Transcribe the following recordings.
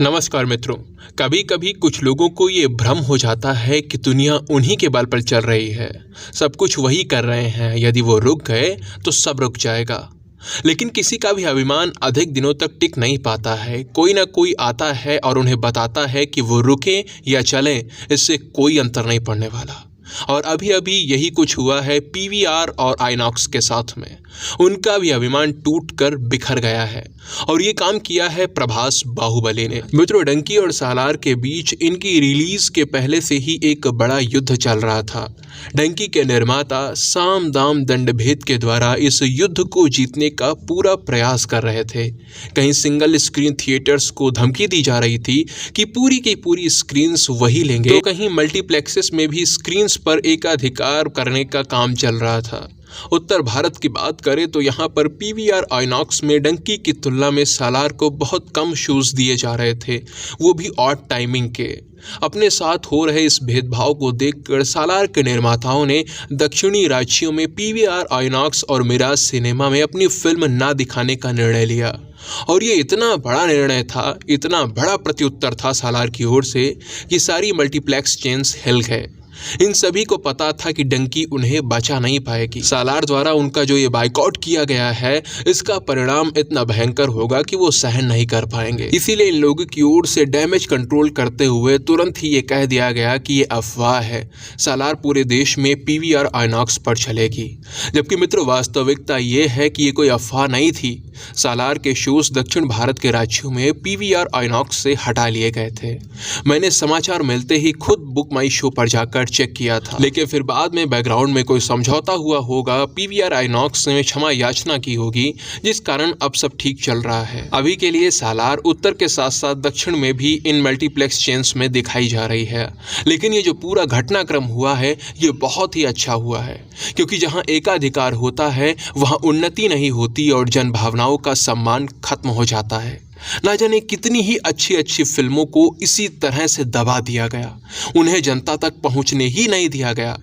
नमस्कार मित्रों। कभी कभी कुछ लोगों को ये भ्रम हो जाता है कि दुनिया उन्हीं के बल पर चल रही है, सब कुछ वही कर रहे हैं, यदि वो रुक गए तो सब रुक जाएगा। लेकिन किसी का भी अभिमान अधिक दिनों तक टिक नहीं पाता है। कोई ना कोई आता है और उन्हें बताता है कि वो रुकें या चलें, इससे कोई अंतर नहीं पड़ने वाला। और अभी अभी यही कुछ हुआ है पीवीआर और आइनॉक्स के साथ में। उनका भी अभिमान टूट कर बिखर गया है और ये काम किया है प्रभास बाहुबली ने। मित्रों, डंकी और सालार के बीच इनकी रिलीज के पहले से ही एक बड़ा युद्ध चल रहा था। डंकी के निर्माता साम दाम दंड भेद के द्वारा इस युद्ध को जीतने का पूरा प्रयास कर रहे थे। कहीं सिंगल स्क्रीन थिएटर्स को धमकी दी जा रही थी कि पूरी की पूरी स्क्रीन्स वही लेंगे, तो कहीं मल्टीप्लेक्सेस में भी स्क्रीन्स पर एकाधिकार करने का काम चल रहा था। उत्तर भारत की बात करें तो यहाँ पर पीवीआर आइनॉक्स में डंकी की तुलना में सालार को बहुत कम शोज दिए जा रहे थे, वो भी ऑड टाइमिंग के। अपने साथ हो रहे इस भेदभाव को देखकर सालार के निर्माताओं ने दक्षिणी राज्यों में पीवीआर आइनॉक्स और मिराज सिनेमा में अपनी फिल्म ना दिखाने का निर्णय लिया। और ये इतना बड़ा निर्णय था, इतना बड़ा प्रत्युत्तर था सालार की ओर से कि सारी मल्टीप्लेक्स चेन्स हिल गए। इन सभी को पता था कि डंकी उन्हें बचा नहीं पाएगी। सालार द्वारा उनका जो ये बाइकआउट किया गया है, इसका परिणाम इतना भयंकर होगा कि वो सहन नहीं कर पाएंगे। इसीलिए इन लोगों की ओर से डैमेज कंट्रोल करते हुए तुरंत ही ये कह दिया गया कि ये अफवाह है, सालार पूरे देश में पीवीआर आइनॉक्स पर चलेगी। जबकि मित्रों, वास्तविकता ये है कि ये कोई अफवाह नहीं थी। सालार के शोज दक्षिण भारत के राज्यों में पीवीआर आइनॉक्स से हटा लिए गए थे। मैंने समाचार मिलते ही खुद बुक माई शो पर जाकर चेक किया था, लेकिन फिर बाद में बैकग्राउंड में कोई समझौता हुआ होगा, पीवीआर आइनॉक्स ने क्षमा याचना की होगी, जिस कारण अब सब ठीक चल रहा है। अभी के लिए सालार उत्तर के साथ साथ दक्षिण में भी इन मल्टीप्लेक्स चेन्स में दिखाई जा रही है। लेकिन ये जो पूरा घटनाक्रम हुआ है, ये बहुत ही अच्छा हुआ है, क्योंकि जहाँ एकाधिकार होता है वहाँ उन्नति नहीं होती और जन भावनाओं का सम्मान खत्म हो जाता है। ना जाने कितनी ही अच्छी अच्छी फिल्मों को इसी तरह से दबा दिया गया, उन्हें जनता तक पहुंचने ही नहीं दिया गया।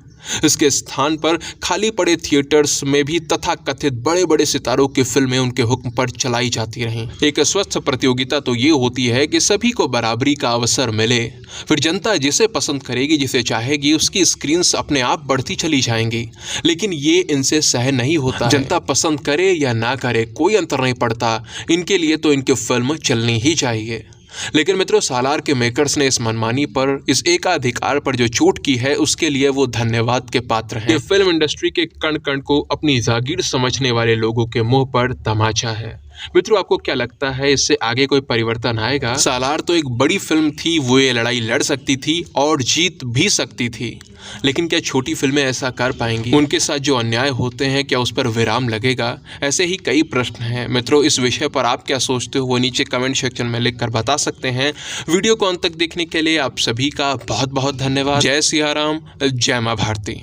इसके स्थान पर खाली पड़े थिएटर्स में भी तथाकथित बड़े बड़े सितारों की फिल्में उनके हुक्म पर चलाई जाती रहीं। एक स्वस्थ प्रतियोगिता तो ये होती है कि सभी को बराबरी का अवसर मिले, फिर जनता जिसे पसंद करेगी, जिसे चाहेगी, उसकी स्क्रीन्स अपने आप बढ़ती चली जाएंगी। लेकिन ये इनसे सहन नहीं होता। जनता पसंद करे या ना करे, कोई अंतर नहीं पड़ता, इनके लिए तो इनकी फिल्म चलनी ही चाहिए। लेकिन मित्रों, सालार के मेकर्स ने इस मनमानी पर, इस एकाधिकार पर जो चोट की है, उसके लिए वो धन्यवाद के पात्र हैं। ये फिल्म इंडस्ट्री के कण कण को अपनी जागीर समझने वाले लोगों के मुंह पर तमाचा है। मित्रों, आपको क्या लगता है, इससे आगे कोई परिवर्तन आएगा? सालार तो एक बड़ी फिल्म थी, वो ये लड़ाई लड़ सकती थी और जीत भी सकती थी, लेकिन क्या छोटी फिल्में ऐसा कर पाएंगी? उनके साथ जो अन्याय होते हैं, क्या उस पर विराम लगेगा? ऐसे ही कई प्रश्न हैं। मित्रों, इस विषय पर आप क्या सोचते हो, वो नीचे कमेंट सेक्शन में लिखकर बता सकते हैं। वीडियो को अंत तक देखने के लिए आप सभी का बहुत बहुत धन्यवाद। जय सिया राम, जय मां भारती।